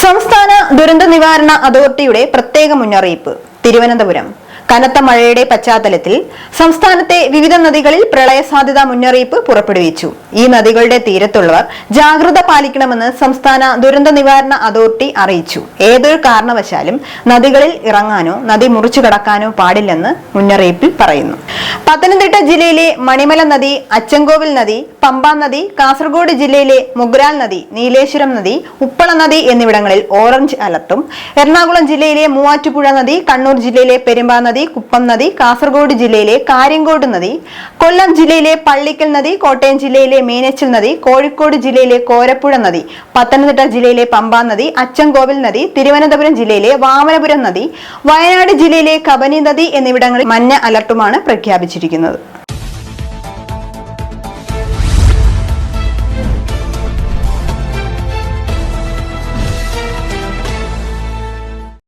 സംസ്ഥാന ദുരന്ത നിവാരണ അതോറിറ്റിയുടെ പ്രത്യേക മുന്നറിയിപ്പ്. തിരുവനന്തപുരം. കനത്ത മഴയുടെ പശ്ചാത്തലത്തിൽ സംസ്ഥാനത്തെ വിവിധ നദികളിൽ പ്രളയ സാധ്യതാ മുന്നറിയിപ്പ് പുറപ്പെടുവിച്ചു. ഈ നദികളുടെ തീരത്തുള്ളവർ ജാഗ്രത പാലിക്കണമെന്ന് സംസ്ഥാന ദുരന്ത നിവാരണ അതോറിറ്റി അറിയിച്ചു. ഏതൊരു കാരണവശാലും നദികളിൽ ഇറങ്ങാനോ നദി മുറിച്ചു കടക്കാനോ പാടില്ലെന്ന് മുന്നറിയിപ്പിൽ പറയുന്നു. പത്തനംതിട്ട ജില്ലയിലെ മണിമല നദി, അച്ചൻകോവിൽ നദി, പമ്പാ നദി, കാസർഗോഡ് ജില്ലയിലെ മുഗ്രാൽ നദി, നീലേശ്വരം നദി, ഉപ്പള നദി എന്നിവിടങ്ങളിൽ ഓറഞ്ച് അലർട്ടും, എറണാകുളം ജില്ലയിലെ മൂവാറ്റുപുഴ നദി, കണ്ണൂർ ജില്ലയിലെ പെരുമ്പാ നദി, കുപ്പം നദി, കാസർഗോഡ് ജില്ലയിലെ കാര്യങ്കോട് നദി, കൊല്ലം ജില്ലയിലെ പള്ളിക്കൽ നദി, കോട്ടയം ജില്ലയിലെ മീനച്ചിൽ നദി, കോഴിക്കോട് ജില്ലയിലെ കോരപ്പുഴ നദി, പത്തനംതിട്ട ജില്ലയിലെ പമ്പാ നദി, അച്ചൻകോവിൽ നദി, തിരുവനന്തപുരം ജില്ലയിലെ വാമനപുരം നദി, വയനാട് ജില്ലയിലെ കബനി നദി എന്നിവിടങ്ങളിൽ മഞ്ഞ അലർട്ടുമാണ് പ്രഖ്യാപിച്ചിരിക്കുന്നത്.